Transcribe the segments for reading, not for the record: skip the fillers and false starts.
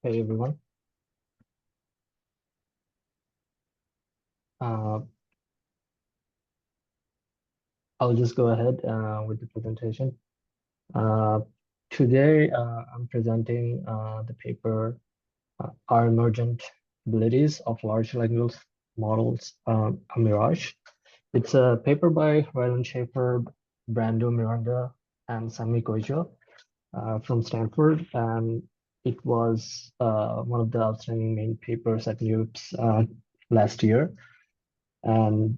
Hey everyone. Uh, I'll just go ahead with the presentation. Uh, Today, I'm presenting the paper, Our Emergent Abilities of Large Language Models, a Mirage. It's a paper by Rylan Schaefer, Brando Miranda, and Sami Koijo from Stanford. And it was one of the outstanding main papers at NUPS last year. And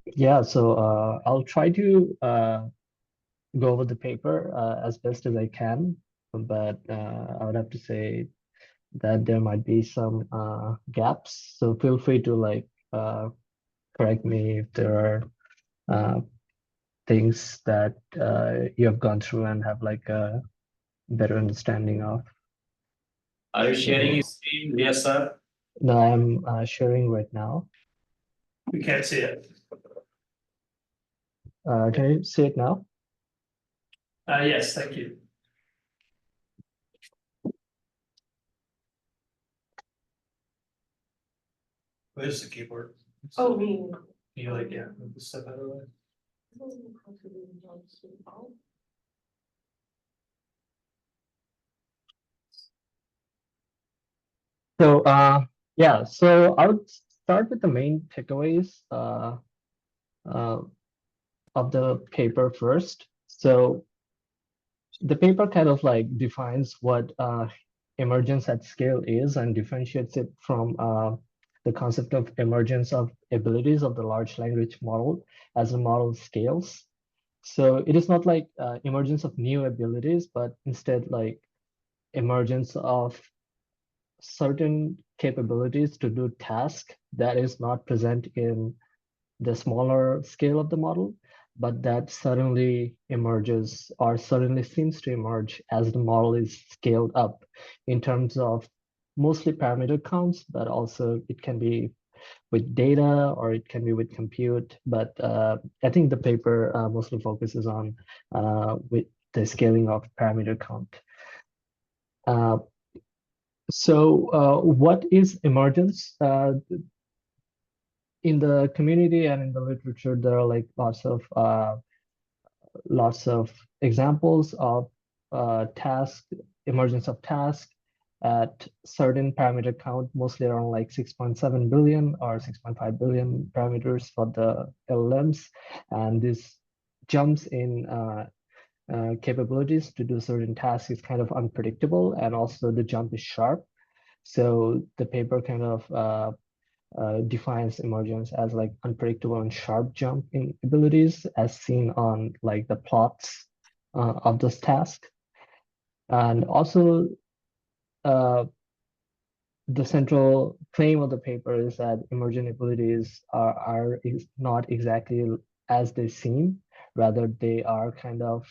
yeah, so I'll try to go over the paper as best as I can, but I would have to say that there might be some gaps. So feel free to correct me if there are uh, things that you have gone through and have like a better understanding of. Are you sharing So, your screen, Riyasat? no, I'm sharing right now. We can't see it. Can you see it now? Yes, thank you. Where's the keyboard? Oh, me. You like, yeah, move the step out of the way. So yeah, so I would start with the main takeaways uh, of the paper first. So the paper kind of like defines what emergence at scale is and differentiates it from the concept of emergence of abilities of the large language model as the model scales. So it is not like emergence of new abilities, but instead like emergence of certain capabilities to do tasks that is not present in the smaller scale of the model, but that suddenly emerges or suddenly seems to emerge as the model is scaled up in terms of mostly parameter counts, but also it can be with data or it can be with compute. But I think the paper mostly focuses on with the scaling of parameter count. Uh, so what is emergence? In the community and in the literature, there are like lots of examples of task emergence of task at certain parameter count, mostly around like 6.7 billion or 6.5 billion parameters for the LLMs, and this jumps in capabilities to do certain tasks is kind of unpredictable, and also the jump is sharp. So the paper kind of defines emergence as like unpredictable and sharp jump in abilities as seen on like the plots of this task. And also uh, the central claim of the paper is that emergent abilities are is not exactly as they seem. Rather, they are kind of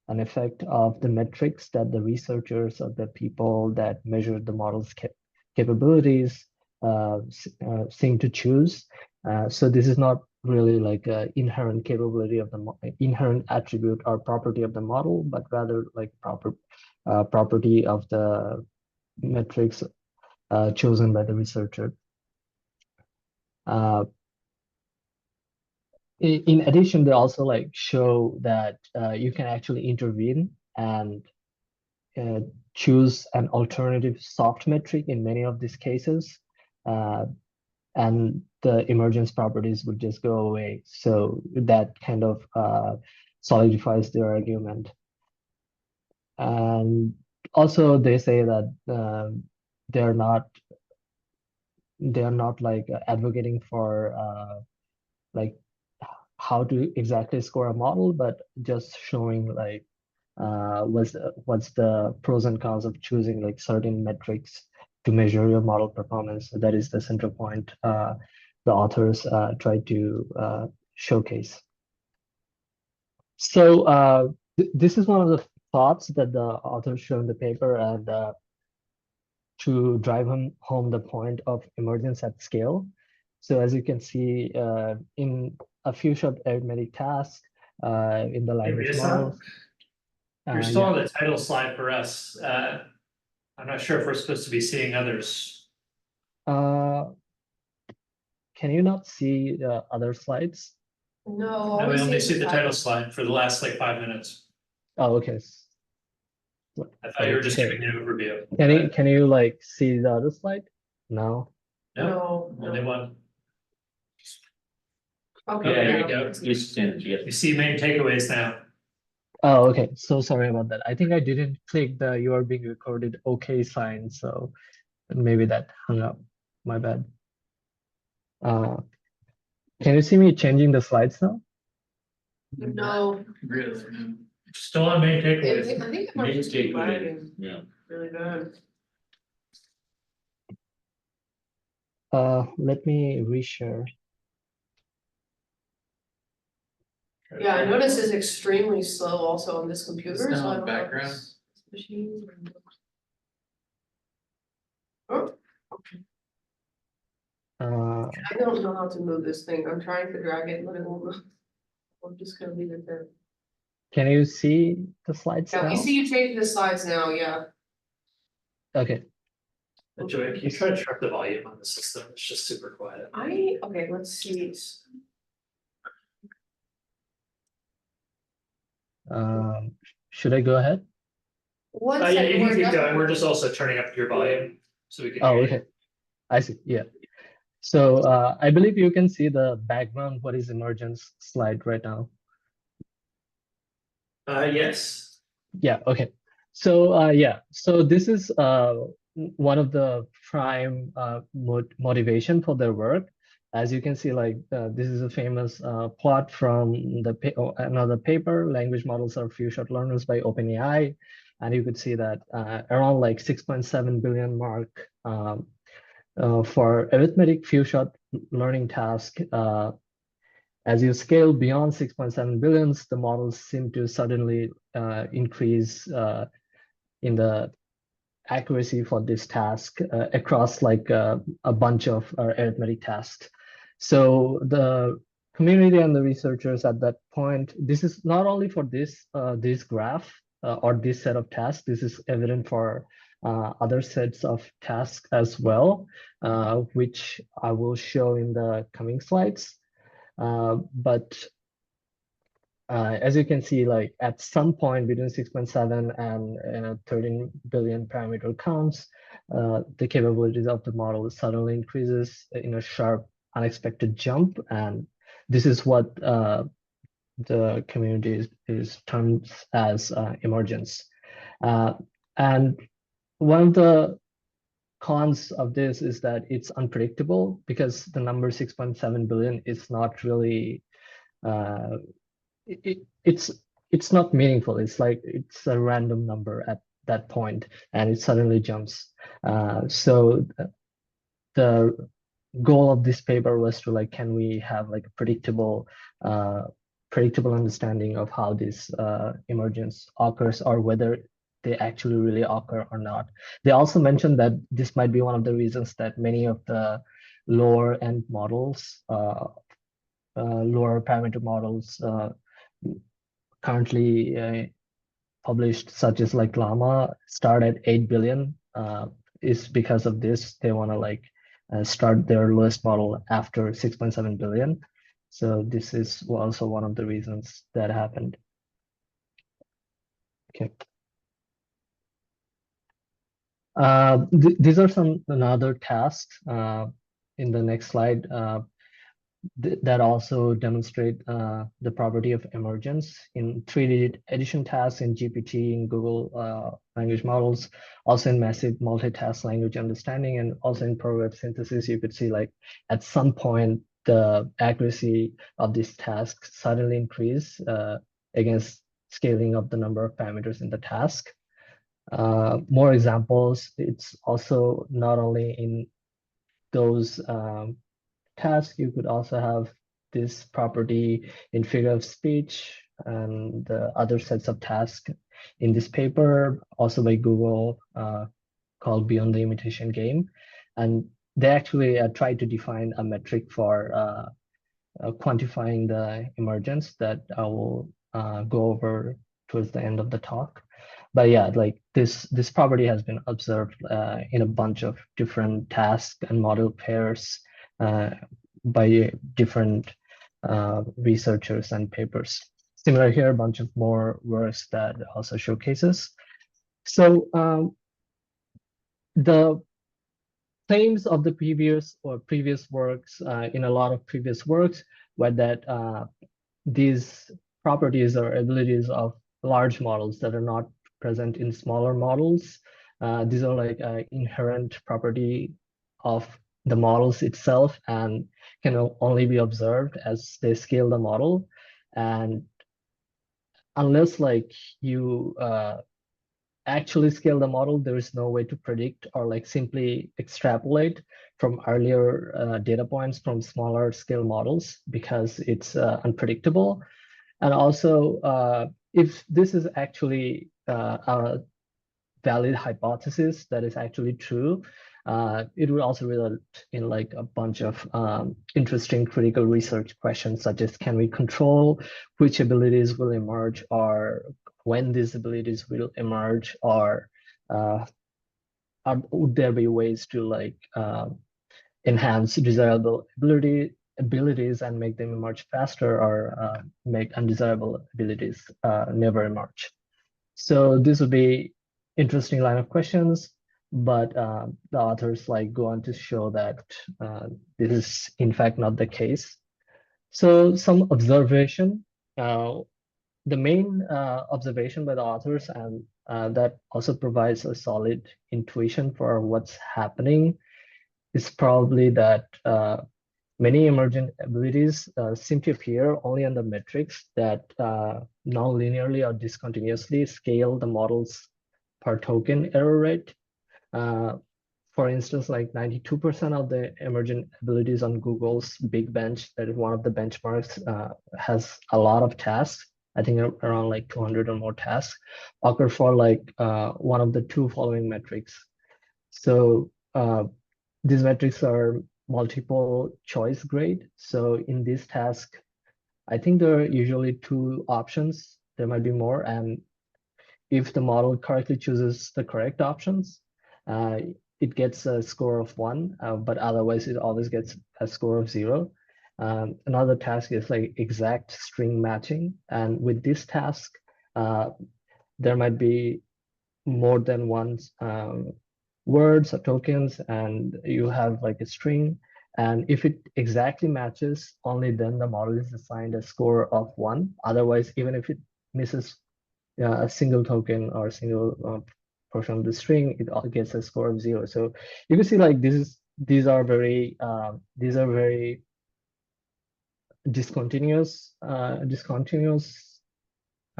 an effect of the metrics that the researchers or the people that measure the model's capabilities seem to choose. So this is not really like an inherent capability of the inherent attribute or property of the model, but rather like property of the metrics chosen by the researcher. Uh, in addition, they also like show that you can actually intervene and uh, choose an alternative soft metric in many of these cases, and the emergence properties would just go away. So that kind of solidifies their argument. And also, they say that they're not like advocating for like how to exactly score a model, but just showing like what's the pros and cons of choosing like certain metrics to measure your model performance. So that is the central point the authors try to showcase. So this is one of the thoughts that the authors show in the paper, and to drive home the point of emergence at scale. So as you can see in a few short arithmetic tasks in the Hey, language Riyasat, models. you're still Yeah. on the title slide for us. I'm not sure if we're supposed to be seeing others. Can you not see other slides? No, No, we only see the title title. slide for the last like 5 minutes. Oh, okay. I thought you were just Okay. giving an overview. Can you like see the other slide? No. No, No, only no. one. Okay. Yeah, there you now go. it's- You see main takeaways now. Oh, okay. So sorry about that. I think I didn't click the you are being recorded okay sign, so maybe that hung up. My bad. Can you see me changing the slides now? No, Really? Still on main I takeaways. think it might just be lagging. Yeah. Really bad. Let me reshare. Yeah, I notice it's extremely slow also on this computer. It's not so I on don't know if background. it's machine. Oh, Uh, I don't know how to move this thing. I'm trying to drag it, but it won't move. I'm just gonna leave it there. can you see the slides Yeah, we now? see you changing the slides now, yeah. Okay. Joey, can you try to turn up the volume on the system? It's just super quiet. Okay, let's see. Should I go ahead? One Yeah, second, you can we're keep going. definitely- We're just also turning up your volume so we can Oh, hear you. okay. I see. Yeah. So I believe you can see the background, what is Emergent's slide right now. Yes. Yeah, okay. So yeah, so this is one of the prime motivation for their work. As you can see, like this is a famous plot from another paper, Language Models Are Few Shot Learners by OpenAI. And you could see that around like 6.7 billion mark for arithmetic few shot learning task. As you scale beyond 6.7 billions, the models seem to suddenly increase in the accuracy for this task across like a bunch of arithmetic tasks. So the community and the researchers at that point, this is not only for this graph or this set of tasks, this is evident for other sets of tasks as well, which I will show in the coming slides. But as you can see, like at some point between 6.7 and 13 billion parameter counts, the capabilities of the model suddenly increases in a sharp, unexpected jump. And this is what the community is termed as emergence. And one of the cons of this is that it's unpredictable because the number 6.7 billion is not really it's not meaningful. It's like it's a random number at that point, and it suddenly jumps. So the goal of this paper was to like, can we have like a predictable understanding of how this emergence occurs, or whether they actually really occur or not. They also mentioned that this might be one of the reasons that many of the lower end models, lower parameter models currently published, such as like Llama, start at 8 billion, is because of this. They want to like start their lowest model after 6.7 billion. So this is also one of the reasons that happened. Okay. These are some another tasks in the next slide. That also demonstrate the property of emergence in 3D addition tasks in GPT, in Google language models, also in massive multitask language understanding, and also in proverb synthesis. You could see like at some point the accuracy of these tasks suddenly increase against scaling up the number of parameters in the task. More examples, it's also not only in those task, you could also have this property in figure of speech and the other sets of tasks in this paper, also by Google, called Beyond the Imitation Game. And they actually tried to define a metric for quantifying the emergence that I will go over towards the end of the talk. but yeah, like this property has been observed in a bunch of different task and model pairs by different researchers and papers. Similar here, a bunch of more works that also showcases. So the claims of the previous works in a lot of previous works were that these properties or abilities of large models that are not present in smaller models. These are like inherent property of the models itself and can only be observed as they scale the model. And unless like you actually scale the model, there is no way to predict or like simply extrapolate from earlier data points from smaller scale models because it's unpredictable. And also, if this is actually a valid hypothesis that is actually true, it will also result in like a bunch of interesting critical research questions, such as can we control which abilities will emerge, or when these abilities will emerge, or would there be ways to like enhance desirable abilities and make them emerge faster, or make undesirable abilities never emerge. So this would be interesting line of questions, but the authors like go on to show that this is in fact not the case. So some observation, the main observation by the authors, and that also provides a solid intuition for what's happening, is probably that many emergent abilities seem to appear only on the metrics that non-linearly or discontinuously scale the model's per token error rate. For instance, like 92% of the emergent abilities on Google's Big Bench, that is one of the benchmarks, has a lot of tasks. I think around like 200 or more tasks occur for like one of the two following metrics. So these metrics are multiple choice grade. So in this task, I think there are usually two options. There might be more. And if the model correctly chooses the correct options, it gets a score of 1, but otherwise it always gets a score of 0. Another task is like exact string matching. And with this task, there might be more than one words or tokens, and you have like a string. And if it exactly matches, only then the model is assigned a score of 1. Otherwise, even if it misses a single token or a single portion of the string, it all gets a score of 0. So you can see like these are very discontinuous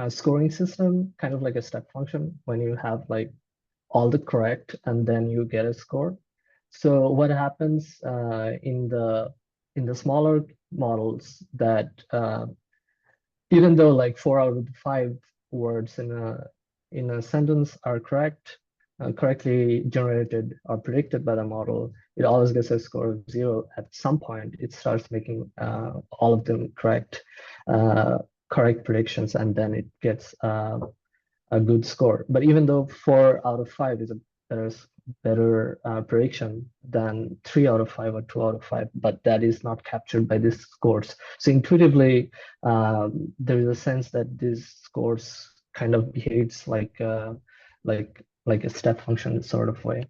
scoring system, kind of like a step function when you have like all the correct and then you get a score. So what happens in the smaller models, that even though like 4 out of the 5 words in a sentence are correctly generated or predicted by the model, it always gets a score of 0. At some point, it starts making all of them correct predictions, and then it gets a good score. But even though 4 out of 5 is a better prediction than 3 out of 5 or 2 out of 5, but that is not captured by these scores. So intuitively, there is a sense that these scores kind of behaves like a step function sort of way.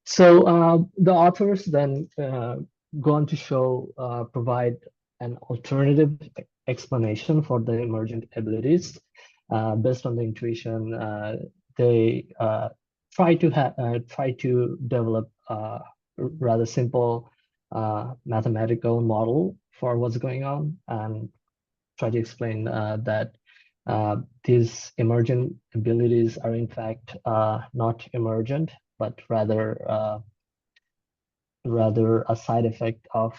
So the authors then go on to show provide an alternative explanation for the emergent abilities. Based on the intuition, they try to develop a rather simple mathematical model for what's going on, and try to explain that these emergent abilities are in fact not emergent, but rather a side effect of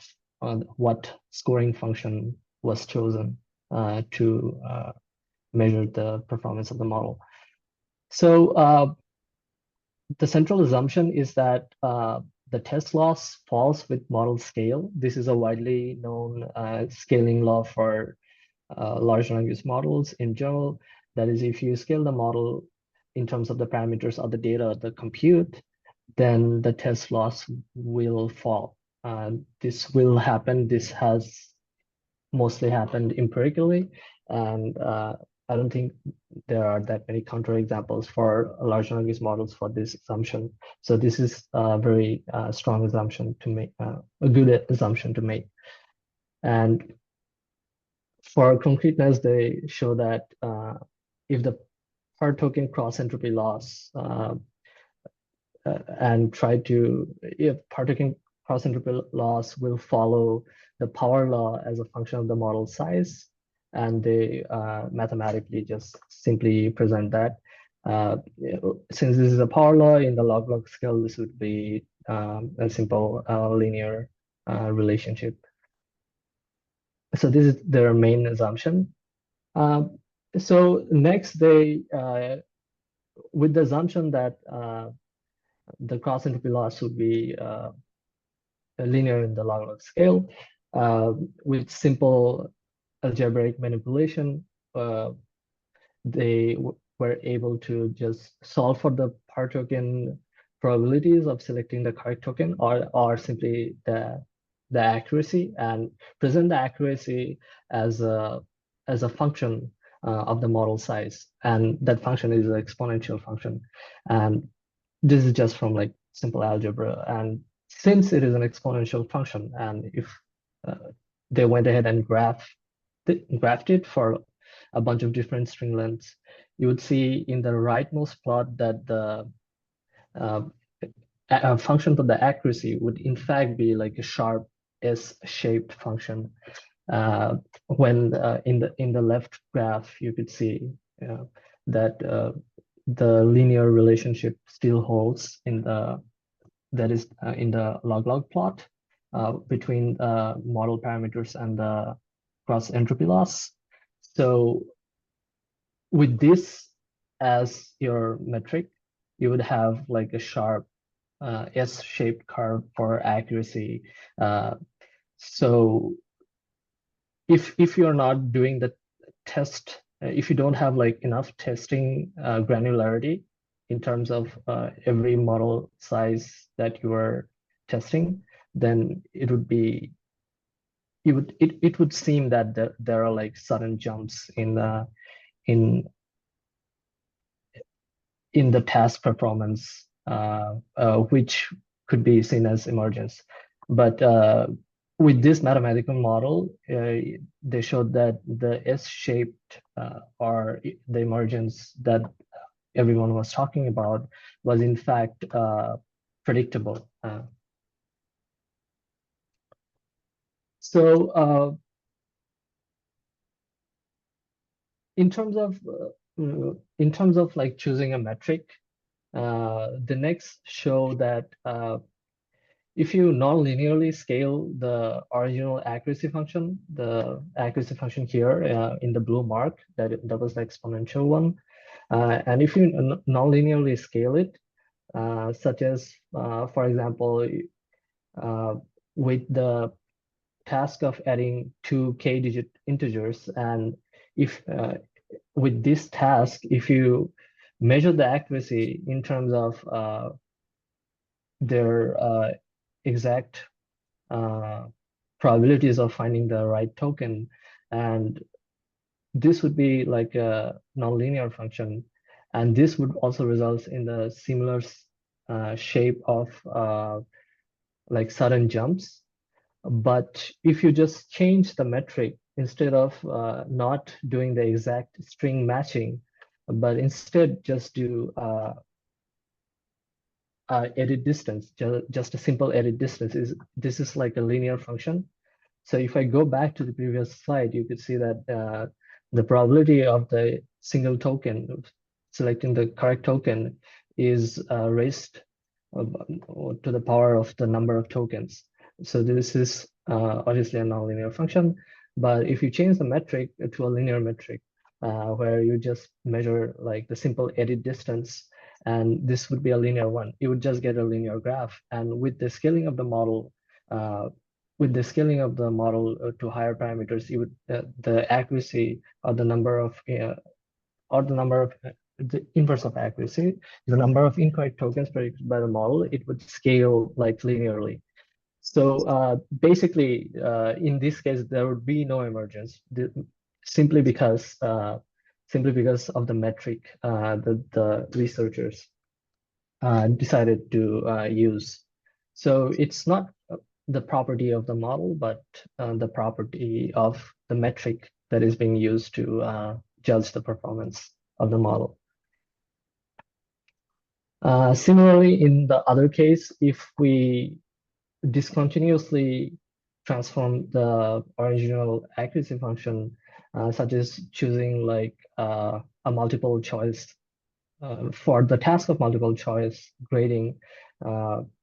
what scoring function was chosen to measure the performance of the model. So the central assumption is that the test loss falls with model scale. This is a widely known scaling law for large language models in general. That is, if you scale the model in terms of the parameters of the data, the compute, then the test loss will fall. This will happen. This has mostly happened empirically, and I don't think there are that many counterexamples for large language models for this assumption. So this is a very strong assumption to make, a good assumption to make. And for concreteness, they show that if the per token cross entropy loss and try to, if per token cross entropy loss will follow the power law as a function of the model size, and they mathematically just simply present that. Since this is a power law in the log-log scale, this would be a simple linear relationship. So this is their main assumption. So next, they, with the assumption that the cross entropy loss would be linear in the log-log scale, with simple algebraic manipulation, they were able to just solve for the per token probabilities of selecting the correct token, or simply the accuracy, and present the accuracy as a function of the model size, and that function is an exponential function. And this is just from like simple algebra. And since it is an exponential function, and if they went ahead and graphed it for a bunch of different string lengths, you would see in the rightmost plot that the function for the accuracy would in fact be like a sharp S-shaped function. When in the left graph, you could see that the linear relationship still holds in the in the log-log plot between model parameters and the cross entropy loss. So with this as your metric, you would have like a sharp S-shaped curve for accuracy. So if you're not doing the test, if you don't have like enough testing granularity in terms of every model size that you are testing, then it would be, it would seem that there are like sudden jumps in the task performance, which could be seen as emergence. But with this mathematical model, they showed that the S-shaped or the emergence that everyone was talking about was in fact predictable. So in terms of like choosing a metric, the next show that if you non-linearly scale the original accuracy function, the accuracy function here in the blue mark, that was the exponential one, and if you non-linearly scale it, such as, for example, with the task of adding two k-digit integers, and if with this task, if you measure the accuracy in terms of their exact probabilities of finding the right token, and this would be like a nonlinear function, and this would also result in the similar shape of like sudden jumps. But if you just change the metric, instead of not doing the exact string matching, but instead just do edit distance, just a simple edit distance, this is like a linear function. So if I go back to the previous slide, you could see that the probability of the single token, selecting the correct token, is raised to the power of the number of tokens. So this is obviously a nonlinear function. But if you change the metric to a linear metric, where you just measure like the simple edit distance, and this would be a linear one, you would just get a linear graph. And with the scaling of the model, to higher parameters, you would the accuracy or the number of or the number of the inverse of accuracy, the number of incorrect tokens predicted by the model, it would scale like linearly. So basically, in this case, there would be no emergence simply because of the metric that the researchers decided to use. So it's not the property of the model, but the property of the metric that is being used to judge the performance of the model. Similarly, in the other case, if we discontinuously transform the original accuracy function, such as choosing like a multiple choice for the task of multiple choice grading,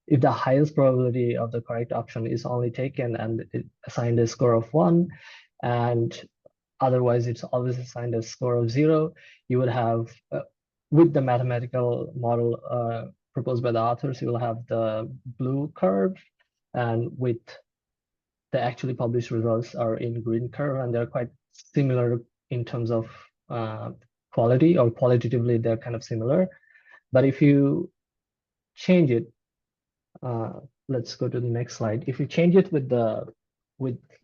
if the highest probability of the correct option is only taken and it assigned a score of 1, and otherwise it's always assigned a score of 0, you would have, with the mathematical model proposed by the authors, you will have the blue curve, and with the actually published results are in green curve, and they're quite similar in terms of quality, or qualitatively they're kind of similar. But if you change it, let's go to the next slide. If you change it with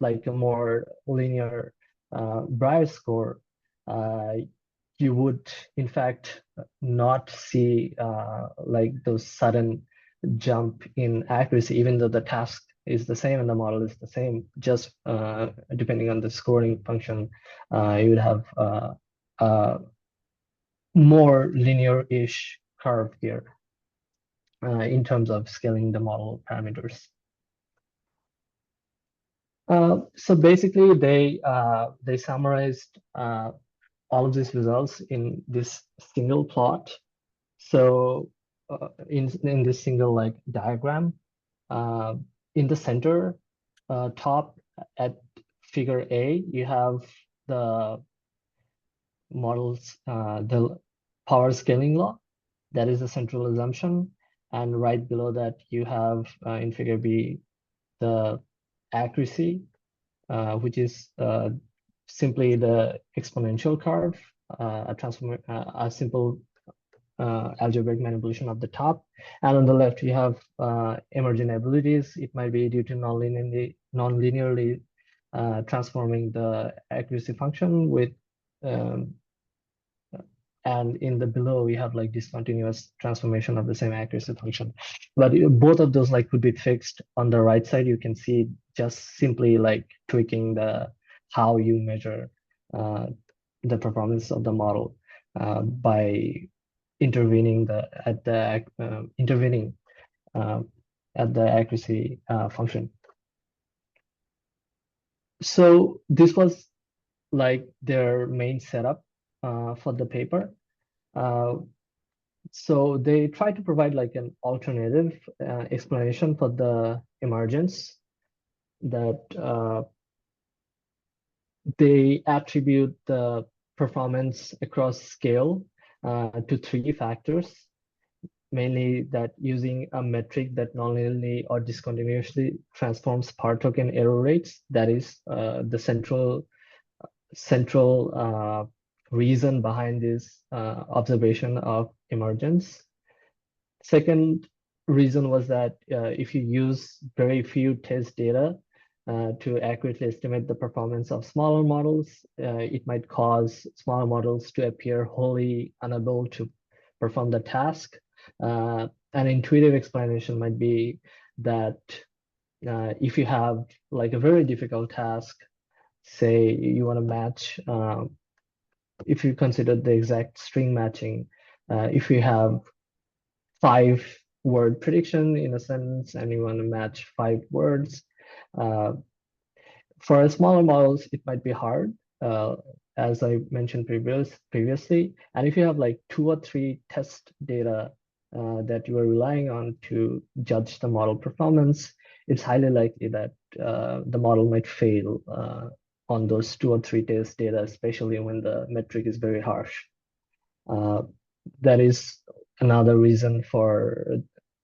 like a more linear Brier score, you would in fact not see like those sudden jump in accuracy, even though the task is the same and the model is the same. Just depending on the scoring function, you would have a more linear-ish curve here in terms of scaling the model parameters. So basically, they summarized all of these results in this single plot. So in this single like diagram, in the center top at figure A, you have the model's the power scaling law. That is the central assumption. And right below that, you have in figure B, the accuracy, which is simply the exponential curve, a simple algebraic manipulation of the top. And on the left, you have emergent abilities. It might be due to non-linearly transforming the accuracy function with and in the below we have like discontinuous transformation of the same accuracy function. But both of those like could be fixed. On the right side, you can see just simply like tweaking the how you measure the performance of the model by intervening at the accuracy function. So this was like their main setup for the paper. So they try to provide like an alternative explanation for the emergence, that they attribute the performance across scale to 3 factors, mainly that using a metric that nonlinearly or discontinuously transforms per token error rates. That is the central reason behind this observation of emergence. Second reason was that if you use very few test data to accurately estimate the performance of smaller models, it might cause smaller models to appear wholly unable to perform the task. An intuitive explanation might be that if you have like a very difficult task, say you want to match, if you consider the exact string matching, if you have 5-word prediction in a sentence and you want to match 5 words, for smaller models, it might be hard, as I mentioned previously. And if you have like 2 or 3 test data that you are relying on to judge the model performance, it's highly likely that the model might fail on those 2 or 3 test data, especially when the metric is very harsh. That is another reason for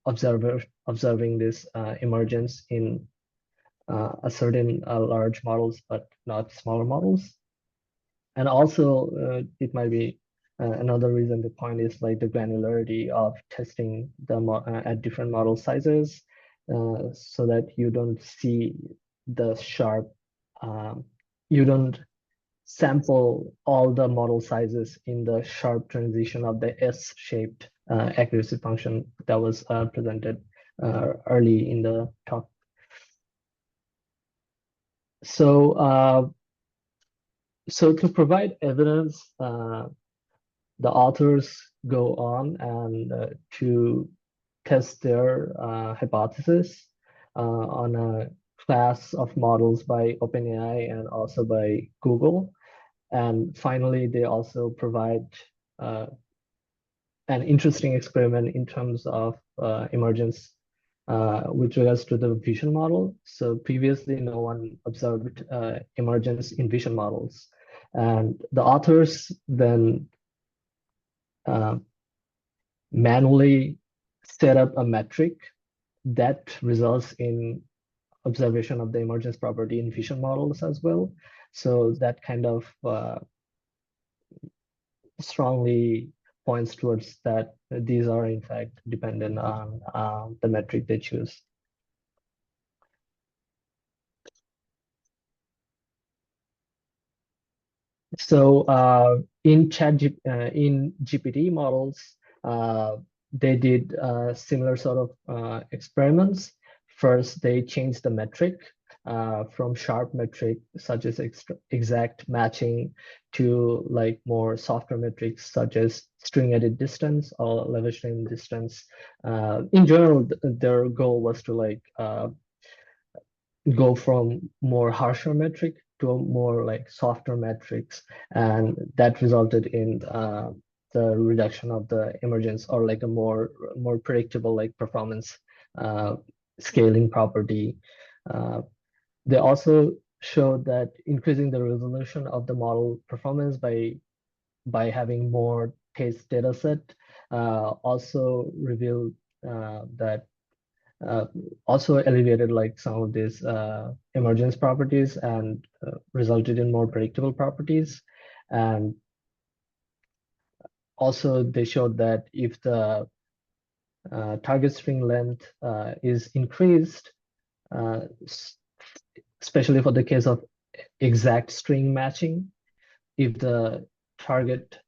observing this emergence in a certain large models, but not smaller models. And also it might be another reason the point is like the granularity of testing at different model sizes, so that you don't see the sharp, you don't sample all the model sizes in the sharp transition of the S-shaped accuracy function that was presented early in the talk. So, so to provide evidence, the authors go on and to test their hypothesis on a class of models by OpenAI and also by Google. And finally, they also provide an interesting experiment in terms of emergence with regards to the vision model. So previously, no one observed emergence in vision models. And the authors then manually set up a metric that results in observation of the emergence property in vision models as well. So that kind of strongly points towards that these are in fact dependent on the metric they choose. So in GPT models, they did similar sort of experiments. First, they changed the metric from sharp metric such as exact matching to like more softer metrics such as string edit distance or level distance. In general, their goal was to like go from more harsher metric to a more like softer metrics, and that resulted in the reduction of the emergence or like a more predictable like performance scaling property. They also showed that increasing the resolution of the model performance by having more taste data set also revealed that also alleviated like some of these emergence properties and resulted in more predictable properties. And also they showed that if the target string length is increased, especially for the case of exact string matching, if the target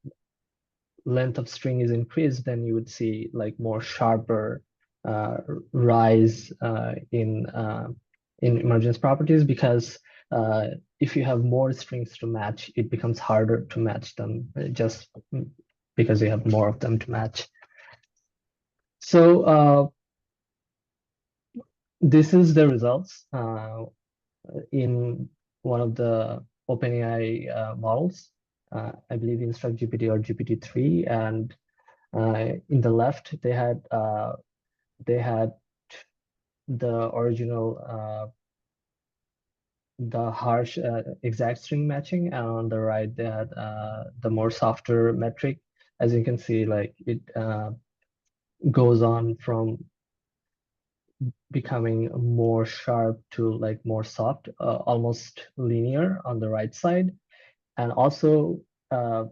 length of string is increased, then you would see like more sharper rise in emergence properties, because if you have more strings to match, it becomes harder to match them just because you have more of them to match. So this is the results in one of the OpenAI models, I believe InstructGPT or GPT-3, and in the left they had the original the harsh exact string matching, and on the right they had the more softer metric. As you can see, like it goes on from becoming more sharp to like more soft, almost linear on the right side. And also the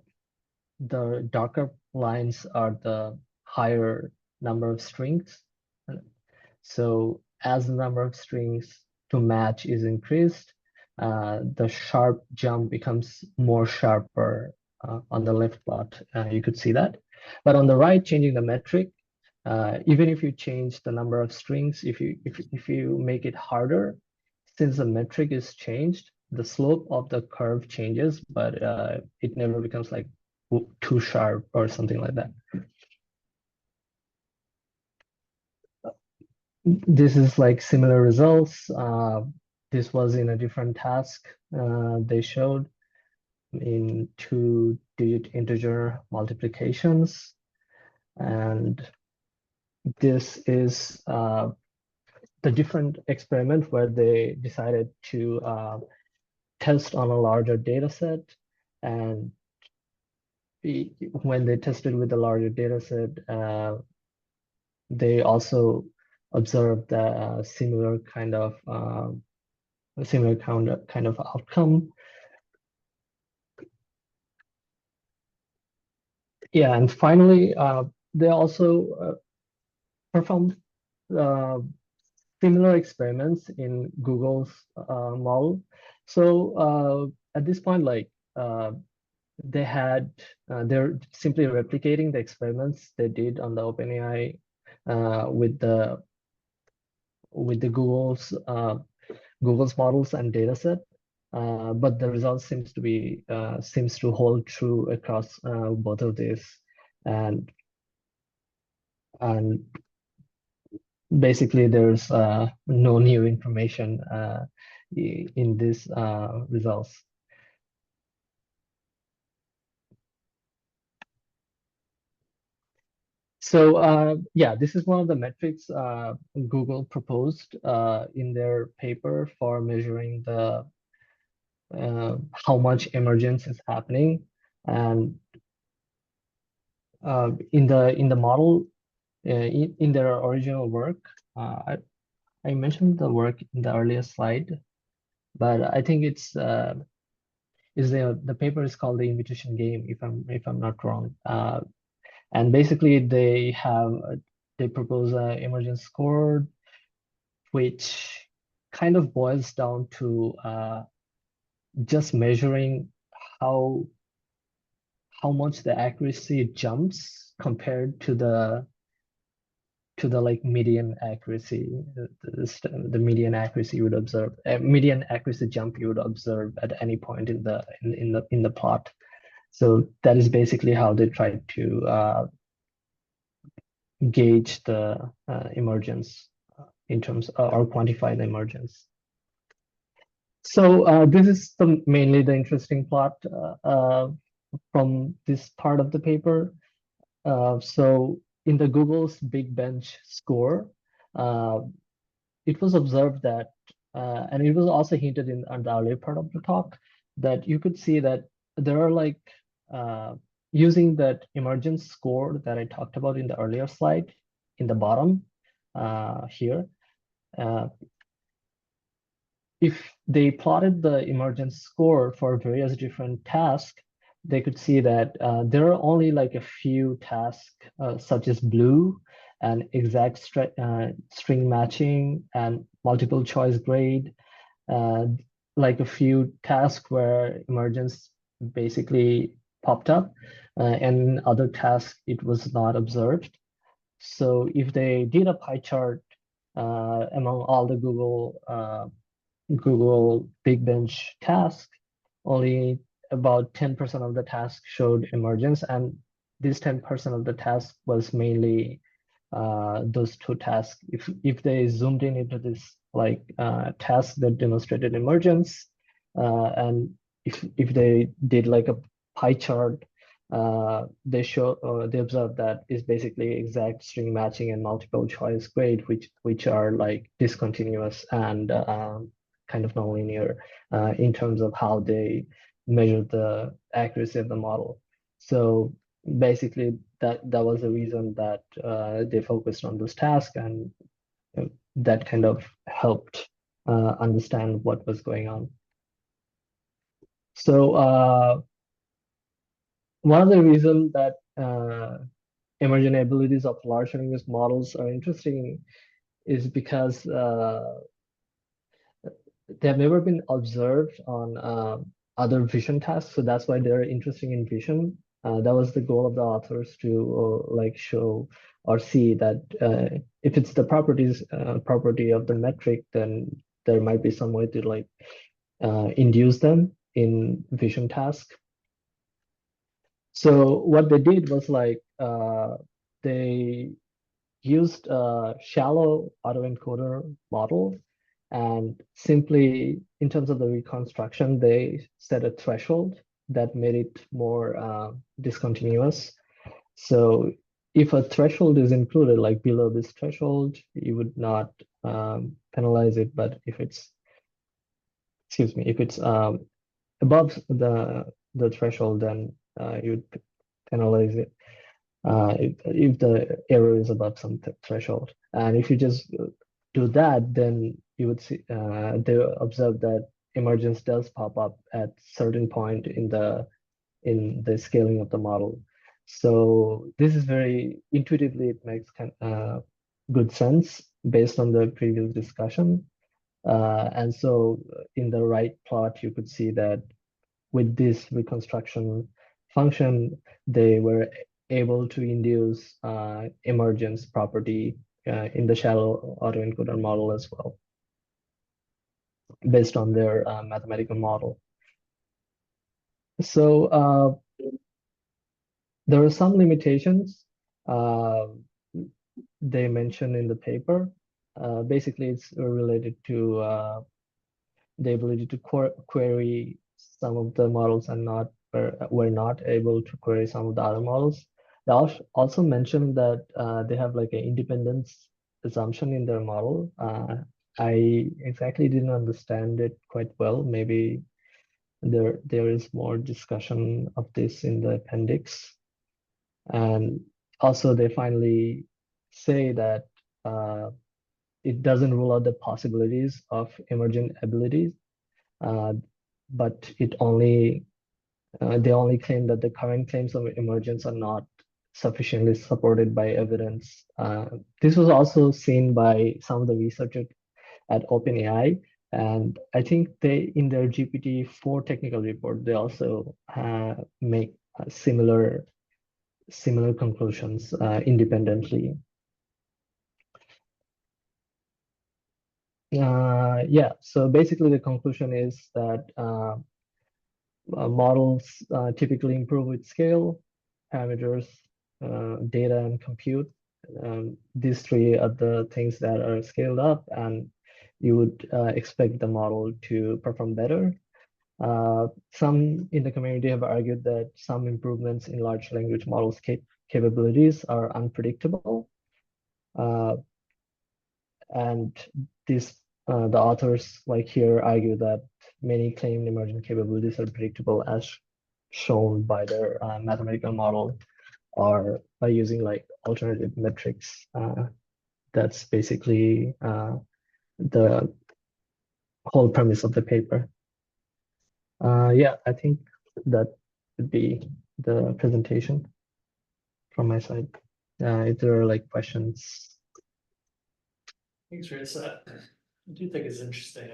darker lines are the higher number of strings. So as the number of strings to match is increased, the sharp jump becomes more sharper on the left plot. You could see that. But on the right, changing the metric, even if you change the number of strings, if you make it harder, since the metric is changed, the slope of the curve changes, but it never becomes like too sharp or something like that. This is like similar results. This was in a different task they showed in 2-digit integer multiplications. And this is the different experiment where they decided to test on a larger data set. And when they tested with a larger data set, they also observed a similar kind of outcome. Yeah, and finally, they also performed similar experiments in Google's model. So at this point, like they're simply replicating the experiments they did on the OpenAI with the Google's models and dataset. But the result seems to hold true across both of these, and and basically there's no new information in these results. So yeah, this is one of the metrics Google proposed in their paper for measuring the how much emergence is happening, and in the model in their original work. I mentioned the work in the earlier slide, but I think is the paper is called the Invitation Game, if I'm not wrong. And basically they propose a emergence score, which kind of boils down to just measuring how much the accuracy jumps compared to the like median accuracy, the median accuracy you would observe, median accuracy jump you would observe at any point in the plot. So that is basically how they try to gauge the emergence in terms or quantify the emergence. So this is mainly the interesting plot from this part of the paper. So in the Google's Big Bench score, it was observed that, and it was also hinted in on the earlier part of the talk, that you could see that there are like using that emergence score that I talked about in the earlier slide in the bottom here. If they plotted the emergence score for various different tasks, they could see that there are only like a few tasks, such as blue and exact string matching and multiple choice grade, like a few tasks where emergence basically popped up, and other tasks it was not observed. So if they did a pie chart among all the Google Big Bench tasks, only about 10% of the tasks showed emergence, and this 10% of the task was mainly those two tasks. If they zoomed in into this like task that demonstrated emergence, and if they did like a pie chart, they observed that is basically exact string matching and multiple choice grade, which are like discontinuous and kind of nonlinear in terms of how they measure the accuracy of the model. So basically that was the reason that they focused on this task, and that kind of helped understand what was going on. So one of the reasons that emergent abilities of large language models are interesting is because they have never been observed on other vision tasks, so that's why they're interesting in vision. That was the goal of the authors to like show or see that if it's the property of the metric, then there might be some way to like induce them in vision tasks. So what they did was like they used a shallow autoencoder model, and simply in terms of the reconstruction, they set a threshold that made it more discontinuous. So if a threshold is included, like below this threshold, you would not penalize it. But if it's, excuse me, if it's above the threshold, then you would penalize it. If the error is above some threshold. And if you just do that, then you would see they observe that emergence does pop up at certain point in the scaling of the model. So this is very intuitively, it makes good sense based on the previous discussion. And so in the right plot, you could see that with this reconstruction function, they were able to induce emergence property in the shallow autoencoder model as well, based on their mathematical model. So there are some limitations they mentioned in the paper. Basically, it's related to the ability to query some of the models and were not able to query some of the other models. They also mentioned that they have like an independence assumption in their model. I exactly didn't understand it quite well. Maybe there is more discussion of this in the appendix. And also they finally say that it doesn't rule out the possibilities of emergent abilities, but they only claim that the current claims of emergence are not sufficiently supported by evidence. This was also seen by some of the researchers at OpenAI, and I think they, in their GPT-4 technical report, they also make similar conclusions independently. Yeah, so basically the conclusion is that models typically improve with scale, parameters, data, and compute. These three are the things that are scaled up, and you would expect the model to perform better. Some in the community have argued that some improvements in large language models capabilities are unpredictable. And the authors like here argue that many claimed emergent capabilities are predictable as shown by their mathematical model or by using like alternative metrics. That's basically the whole premise of the paper. Yeah, I think that would be the presentation from my side. If there are like questions. Thanks, Riyasat. I do think it's interesting.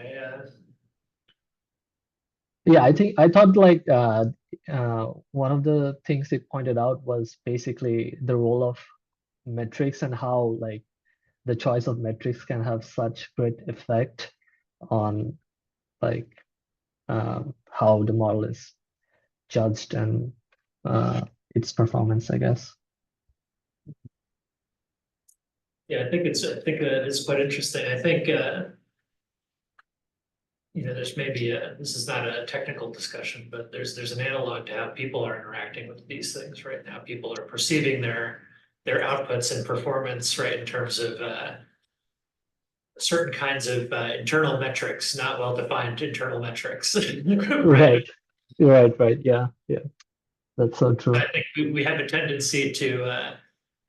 Yeah, I thought like one of the things it pointed out was basically the role of metrics and how like the choice of metrics can have such great effect on like how the model is judged and its performance, I guess. Yeah, I think it's quite interesting. I think there's maybe this is not a technical discussion, but there's an analog to how people are interacting with these things right now. People are perceiving their outputs and performance, right, in terms of certain kinds of internal metrics, not well-defined internal metrics. Right. Right. Yeah. That's so true. I think we have a tendency to,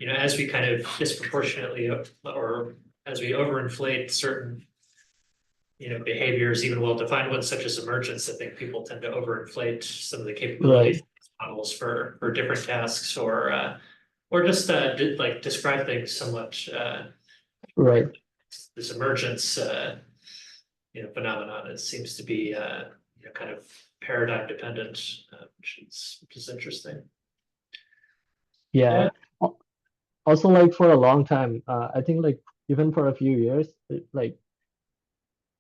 as we kind of disproportionately or as we overinflate certain behaviors, even well-defined ones such as emergence, I think people tend to overinflate some of the capabilities of these models for different tasks or just like describe things somewhat right. This emergence phenomenon, it seems to be kind of paradigm dependent, which is interesting. Yeah. Also, like for a long time, I think like even for a few years, like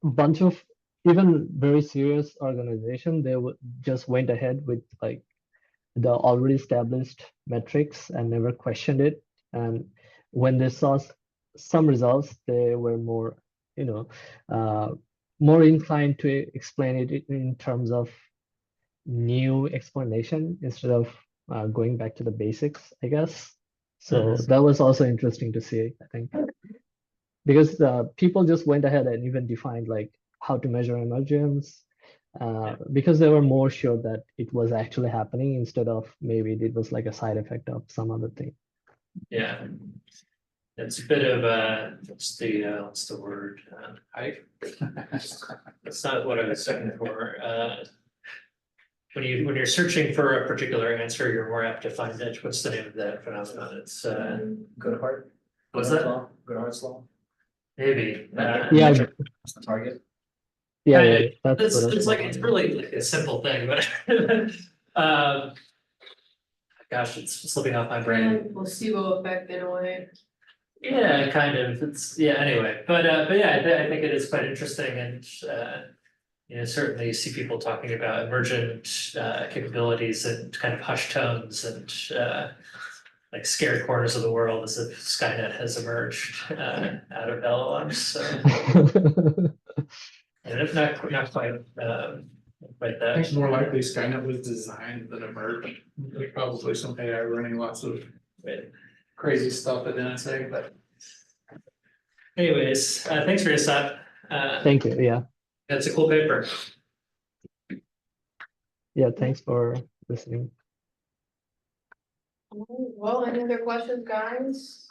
a bunch of even very serious organization, they just went ahead with like the already established metrics and never questioned it. And when they saw some results, they were more, more inclined to explain it in terms of new explanation instead of going back to the basics, I guess. So that was also interesting to see, I think, because people just went ahead and even defined like how to measure emergence, because they were more sure that it was actually happening instead of maybe it was like a side effect of some other thing. Yeah, it's a bit of what's the word? Hype. That's not what I was looking for. when you're searching for a particular answer, you're more apt to find it. What's the name of that phenomenon? It's Goodhart. What's that? Goodhart's law. maybe. Yeah, That's the target. yeah, Kind of. yeah, that's what It's like, it's really like a simple thing, but gosh, it's slipping off my brain. And placebo effect in a way. Yeah, kind of. It's, yeah, anyway, but yeah, I think it is quite interesting and certainly you see people talking about emergent capabilities and kind of hushed tones and like scared corners of the world as if Skynet has emerged out of LLMs. So, and if not quite I that. think more likely Skynet was designed than emerged. There's probably some AI running lots of crazy stuff at NSA, but. Anyways, thanks for your side. Thank you. Yeah, That's a cool paper. yeah. Thanks for listening. Well, any other questions, guys?